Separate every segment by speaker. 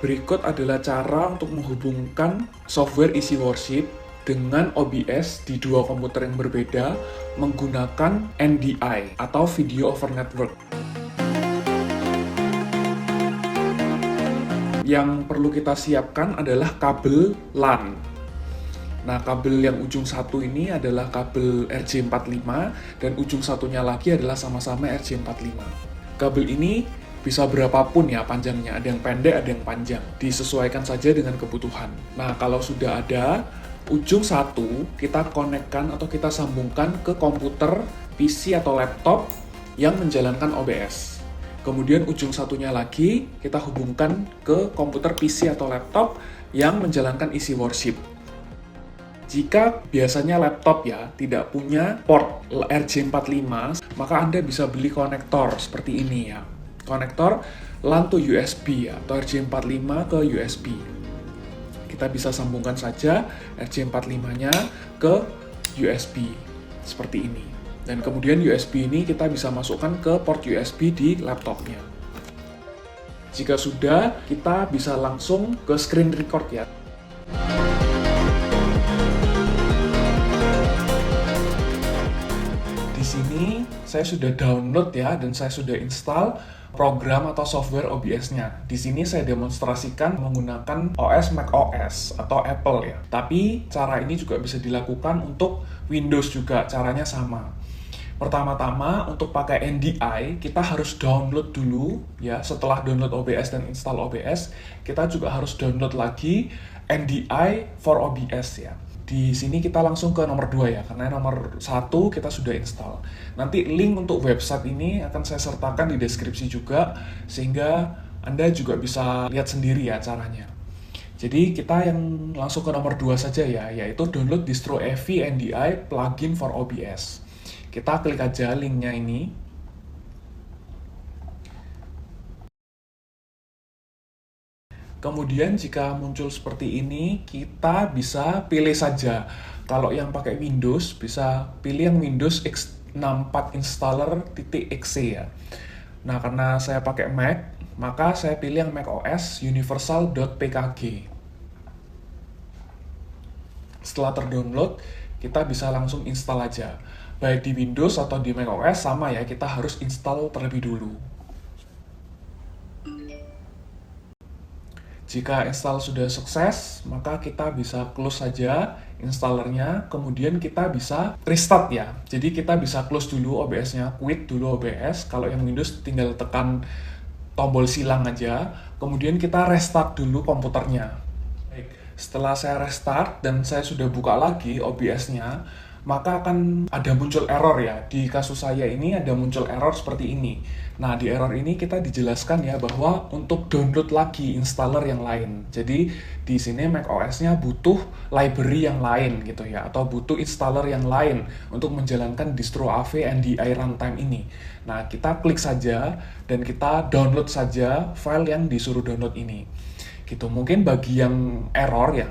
Speaker 1: Berikut adalah cara untuk menghubungkan software Easy Worship dengan OBS di dua komputer yang berbeda menggunakan NDI atau Video over Network. Yang perlu kita siapkan adalah kabel LAN. Nah, kabel yang ujung satu ini adalah kabel RJ45 dan ujung satunya lagi adalah sama-sama RJ45. Kabel ini bisa berapapun ya panjangnya, ada yang pendek, ada yang panjang. Disesuaikan saja dengan kebutuhan. Nah, kalau sudah ada, ujung satu kita konekkan atau kita sambungkan ke komputer, PC atau laptop yang menjalankan OBS. Kemudian ujung satunya lagi kita hubungkan ke komputer PC atau laptop yang menjalankan Easy Worship. Jika biasanya laptop ya tidak punya port RJ45, maka Anda bisa beli konektor seperti ini ya. Konektor LAN to USB ya, atau RJ45 ke USB. Kita bisa sambungkan saja RJ45-nya ke USB seperti ini. Dan kemudian USB ini kita bisa masukkan ke port USB di laptopnya. Jika sudah, kita bisa langsung ke screen record ya. Di sini saya sudah download ya dan saya sudah install program atau software OBS-nya. Di sini saya demonstrasikan menggunakan OS macOS atau Apple ya. Tapi cara ini juga bisa dilakukan untuk Windows juga, caranya sama. Pertama-tama untuk pakai NDI, kita harus download dulu ya. Setelah download OBS dan install OBS, kita juga harus download lagi NDI for OBS ya. Di sini kita langsung ke nomor 2 ya, karena nomor 1 kita sudah install. Nanti link untuk website ini akan saya sertakan di deskripsi juga, sehingga Anda juga bisa lihat sendiri ya caranya. Jadi kita yang langsung ke nomor 2 saja ya, yaitu download distro Evi NDI plugin for OBS. Kita klik aja linknya ini. Kemudian jika muncul seperti ini, kita bisa pilih saja. Kalau yang pakai Windows, bisa pilih yang Windows x64 installer.exe ya. Nah, karena saya pakai Mac, maka saya pilih yang macOS universal.pkg. Setelah terdownload, kita bisa langsung install aja. Baik di Windows atau di macOS sama ya, kita harus install terlebih dulu. Jika install sudah sukses, maka kita bisa close saja installernya, kemudian kita bisa restart ya. Jadi kita bisa close dulu OBS-nya, quit dulu OBS. Kalau yang Windows tinggal tekan tombol silang aja, kemudian kita restart dulu komputernya. Baik, setelah saya restart dan saya sudah buka lagi OBS-nya, maka akan ada muncul error ya. Di kasus saya ini ada muncul error seperti ini. Nah, di error ini kita dijelaskan ya bahwa untuk download lagi installer yang lain. Jadi di sini macOS-nya butuh library yang lain gitu ya, atau butuh installer yang lain untuk menjalankan distro AV NDI runtime ini. Nah, kita klik saja dan kita download saja file yang disuruh download ini. Gitu. Mungkin bagi yang error ya,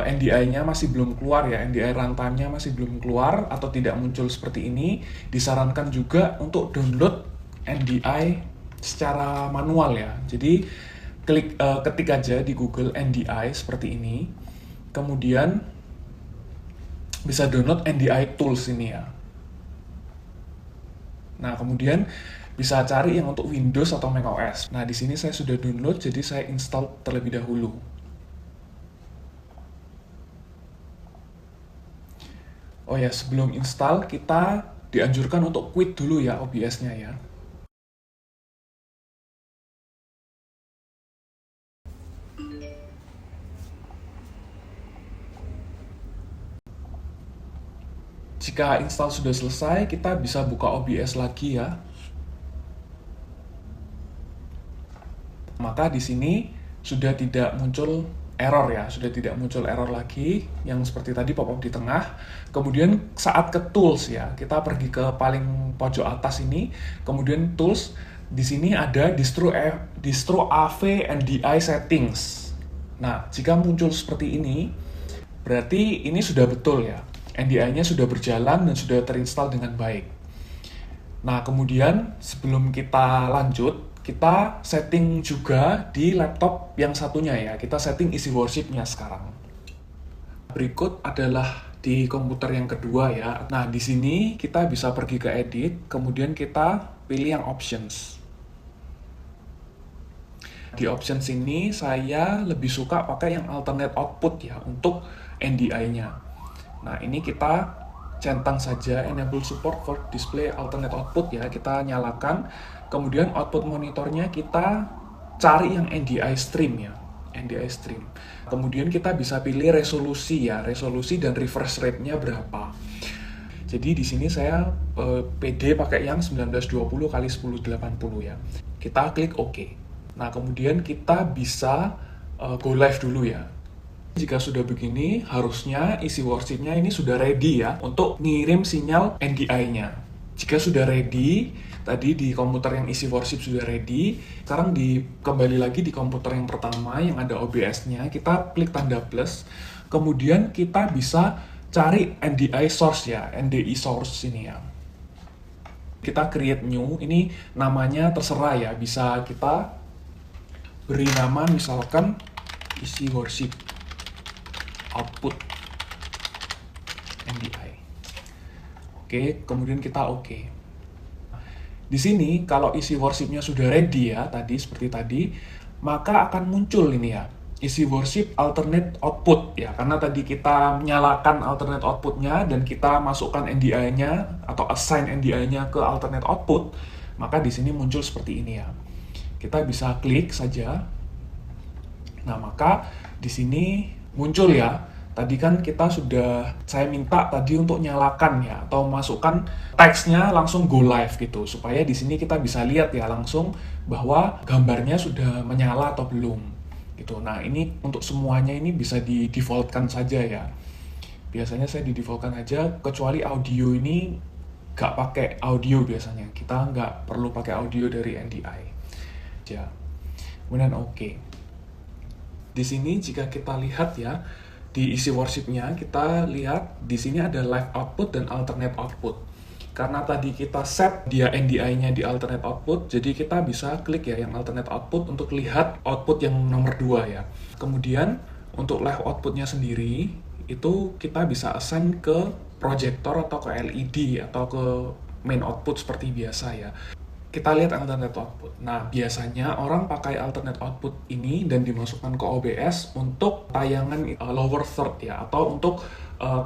Speaker 1: NDI-nya masih belum keluar ya, NDI runtime-nya masih belum keluar atau tidak muncul seperti ini, disarankan juga untuk download NDI secara manual ya. Jadi ketik aja di Google NDI seperti ini, kemudian bisa download NDI tools ini ya. Nah, kemudian bisa cari yang untuk Windows atau macOS. Nah, di sini saya sudah download, jadi saya install terlebih dahulu. Oh ya, sebelum install kita dianjurkan untuk quit dulu ya OBS-nya ya. Jika install sudah selesai, kita bisa buka OBS lagi ya. Maka di sini sudah tidak muncul error ya, sudah tidak muncul error lagi yang seperti tadi pop-up di tengah. Kemudian saat ke tools ya, kita pergi ke paling pojok atas ini, kemudian tools, di sini ada distro AV NDI settings. Nah, jika muncul seperti ini, berarti ini sudah betul ya, NDI-nya sudah berjalan dan sudah terinstall dengan baik. Nah, kemudian sebelum kita lanjut, kita setting juga di laptop yang satunya ya. Kita setting isi worship-nya sekarang. Berikut adalah di komputer yang kedua ya. Nah, di sini kita bisa pergi ke edit, kemudian kita pilih yang options. Di options ini saya lebih suka pakai yang alternate output ya untuk NDI-nya. Nah, ini kita centang saja enable support for display alternate output ya, kita nyalakan. Kemudian output monitornya kita cari yang NDI stream ya, NDI stream. Kemudian kita bisa pilih resolusi ya, resolusi dan refresh rate-nya berapa. Jadi di sini saya PD pakai yang 1920 x 1080 ya. Kita klik OK. Nah, kemudian kita bisa go live dulu ya. Jika sudah begini, harusnya isi worship-nya ini sudah ready ya untuk ngirim sinyal NDI-nya. Jika sudah ready, tadi di komputer yang isi worship sudah ready, sekarang kembali lagi di komputer yang pertama yang ada OBS-nya, kita klik tanda plus, kemudian kita bisa cari NDI source ya, NDI source ini ya. Kita create new, ini namanya terserah ya, bisa kita beri nama misalkan isi worship output NDI. Oke, kemudian kita oke. Di sini kalau isi worship-nya sudah ready ya, tadi seperti tadi, maka akan muncul ini ya, isi worship alternate output ya, karena tadi kita nyalakan alternate output-nya dan kita masukkan NDI-nya atau assign NDI-nya ke alternate output, maka di sini muncul seperti ini ya. Kita bisa klik saja. Nah, maka di sini muncul ya. Tadi kan saya minta tadi untuk nyalakan ya, atau masukkan teksnya langsung go live gitu, supaya di sini kita bisa lihat ya langsung bahwa gambarnya sudah menyala atau belum gitu. Nah, ini untuk semuanya ini bisa di defaultkan saja ya. Biasanya saya di defaultkan aja, kecuali audio ini nggak pakai audio biasanya. Kita nggak perlu pakai audio dari NDI. Ya. Kemudian oke. Di sini jika kita lihat ya, di isi worship-nya kita lihat di sini ada live output dan alternate output. Karena tadi kita set dia NDI-nya di alternate output, jadi kita bisa klik ya yang alternate output untuk lihat output yang nomor 2 ya. Kemudian untuk live output-nya sendiri itu kita bisa assign ke projector atau ke LED atau ke main output seperti biasa ya. Kita lihat alternate output. Nah, biasanya orang pakai alternate output ini dan dimasukkan ke OBS untuk tayangan lower third ya, atau untuk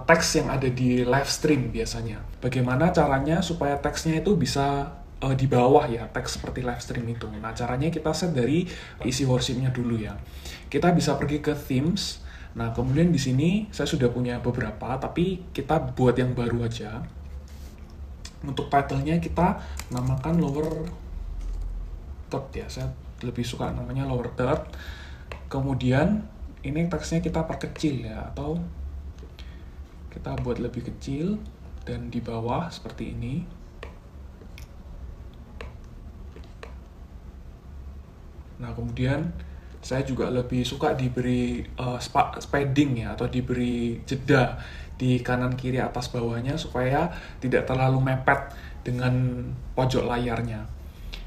Speaker 1: teks yang ada di live stream biasanya. Bagaimana caranya supaya teksnya itu bisa di bawah ya, teks seperti live stream itu. Nah, caranya kita set dari isi worship-nya dulu ya. Kita bisa pergi ke themes. Nah, kemudian di sini saya sudah punya beberapa, tapi kita buat yang baru aja. Untuk title-nya kita namakan lower third ya, saya lebih suka namanya lower third. Kemudian ini teksnya kita perkecil ya, atau kita buat lebih kecil dan di bawah seperti ini. Nah, kemudian saya juga lebih suka diberi padding ya, atau diberi jeda di kanan kiri atas bawahnya supaya tidak terlalu mepet dengan pojok layarnya.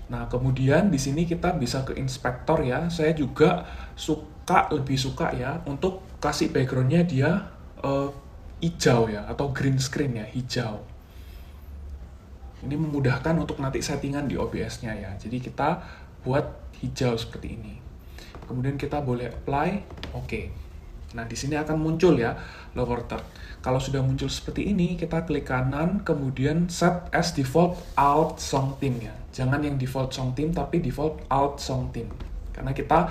Speaker 1: Nah, kemudian di sini kita bisa ke inspektor ya. Saya juga lebih suka ya untuk kasih backgroundnya dia hijau ya, atau green screen ya, hijau. Ini memudahkan untuk nanti settingan di OBS-nya ya. Jadi kita buat hijau seperti ini. Kemudian kita boleh apply, oke. Nah, di sini akan muncul ya lower third. Kalau sudah muncul seperti ini, kita klik kanan, kemudian set as default alt song theme ya. Jangan yang default song theme, tapi default alt song theme. Karena kita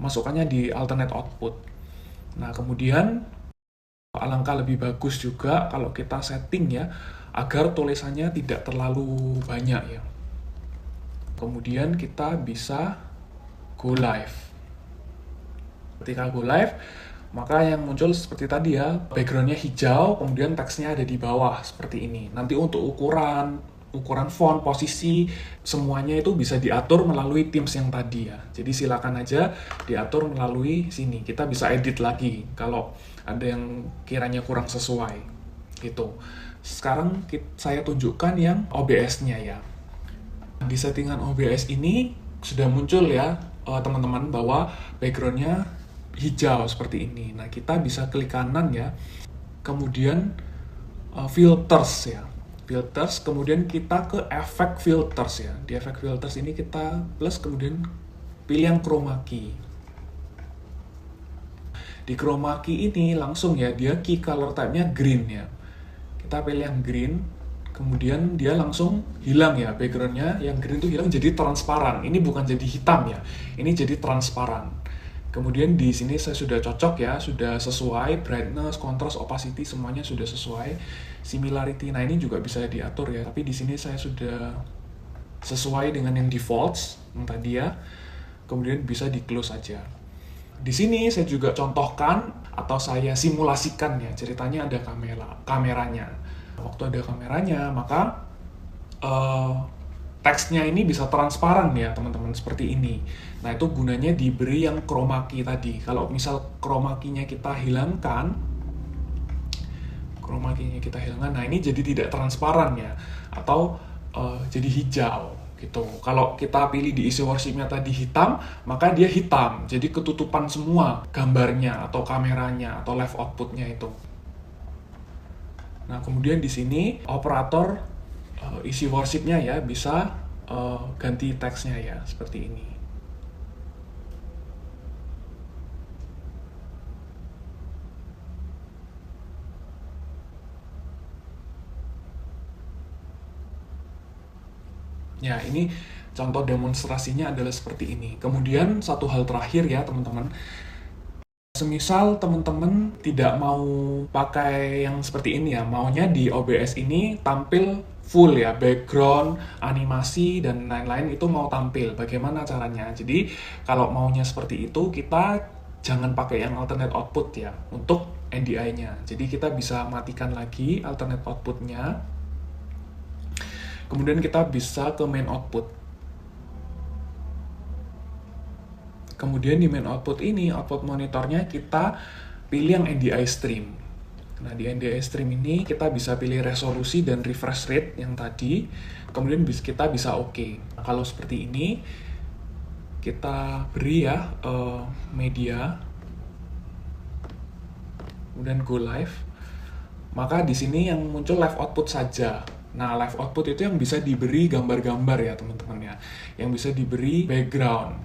Speaker 1: masukkannya di alternate output. Nah, kemudian alangkah lebih bagus juga kalau kita setting ya, agar tulisannya tidak terlalu banyak ya. Kemudian kita bisa go live. Ketika go live, maka yang muncul seperti tadi ya, backgroundnya hijau, kemudian teksnya ada di bawah seperti ini. Nanti untuk ukuran font, posisi, semuanya itu bisa diatur melalui Teams yang tadi ya. Jadi silakan aja diatur melalui sini. Kita bisa edit lagi kalau ada yang kiranya kurang sesuai gitu. Sekarang saya tunjukkan yang OBS-nya ya. Di settingan OBS ini sudah muncul ya teman-teman bahwa backgroundnya hijau seperti ini. Nah, kita bisa klik kanan ya, kemudian filters ya, filters, kemudian kita ke efek filters ya. Di efek filters ini kita plus, kemudian pilih yang chroma key. Di chroma key ini langsung ya, dia key color type-nya green ya. Kita pilih yang green, kemudian dia langsung hilang ya, backgroundnya yang green itu hilang jadi transparan. Ini bukan jadi hitam ya, ini jadi transparan. Kemudian di sini saya sudah cocok ya, sudah sesuai brightness, contrast, opacity semuanya sudah sesuai. Similarity, nah ini juga bisa diatur ya, tapi di sini saya sudah sesuai dengan yang defaults yang tadi ya. Kemudian bisa di close aja. Di sini saya juga contohkan atau saya simulasikan ya, ceritanya ada kameranya. Waktu ada kameranya, maka teksnya ini bisa transparan ya teman-teman, seperti ini. Nah, itu gunanya diberi yang chroma key tadi. Kalau misal chroma key-nya kita hilangkan, nah ini jadi tidak transparan ya, atau jadi hijau gitu. Kalau kita pilih di isi worship-nya tadi hitam, maka dia hitam, jadi ketutupan semua gambarnya atau kameranya atau live output-nya itu. Nah, kemudian di sini operator isi worship-nya ya bisa ganti teksnya ya, seperti ini. Ya, ini contoh demonstrasinya adalah seperti ini. Kemudian satu hal terakhir ya teman-teman, semisal teman-teman tidak mau pakai yang seperti ini ya, maunya di OBS ini tampil full ya, background, animasi, dan lain-lain itu mau tampil. Bagaimana caranya? Jadi kalau maunya seperti itu, kita jangan pakai yang alternate output ya untuk NDI-nya. Jadi kita bisa matikan lagi alternate output-nya. Kemudian kita bisa ke main output. Kemudian di main output ini, output monitornya kita pilih yang NDI stream. Nah, di NDI stream ini kita bisa pilih resolusi dan refresh rate yang tadi. Kemudian kita bisa oke. Nah, kalau seperti ini, kita beri ya media. Kemudian go live. Maka di sini yang muncul live output saja. Nah, live output itu yang bisa diberi gambar-gambar ya teman-teman ya, yang bisa diberi background.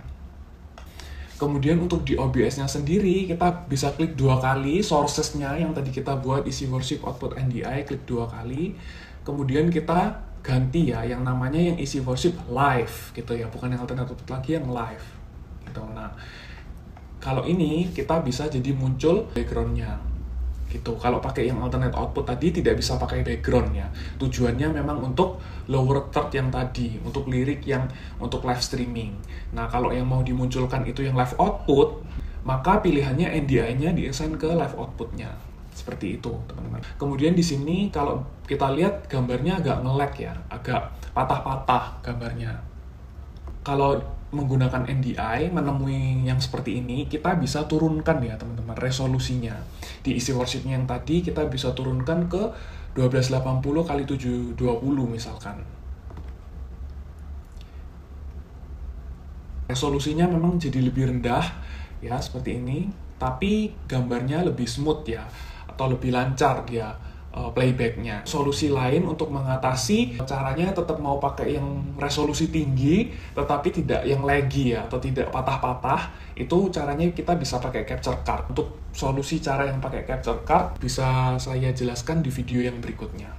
Speaker 1: Kemudian untuk di OBS-nya sendiri, kita bisa klik 2 kali sources-nya yang tadi kita buat isi worship output NDI, klik 2 kali. Kemudian kita ganti ya, yang namanya yang isi worship live gitu ya, bukan yang alternate output lagi, yang live gitu. Nah, kalau ini kita bisa jadi muncul background-nya gitu. Kalau pakai yang alternate output tadi tidak bisa pakai background ya. Tujuannya memang untuk lower third yang tadi, untuk lirik yang untuk live streaming. Nah, kalau yang mau dimunculkan itu yang live output, maka pilihannya NDI-nya di-assign ke live output-nya. Seperti itu, teman-teman. Kemudian di sini kalau kita lihat gambarnya agak nge-lag ya, agak patah-patah gambarnya. Kalau menggunakan NDI, menemui yang seperti ini, kita bisa turunkan ya teman-teman resolusinya. Di isi worship-nya yang tadi, kita bisa turunkan ke 1280 x 720 misalkan. Resolusinya memang jadi lebih rendah ya, seperti ini, tapi gambarnya lebih smooth ya, atau lebih lancar dia playbacknya. Solusi lain untuk mengatasi caranya tetap mau pakai yang resolusi tinggi tetapi tidak yang laggy ya, atau tidak patah-patah, itu caranya kita bisa pakai capture card. Untuk solusi cara yang pakai capture card bisa saya jelaskan di video yang berikutnya.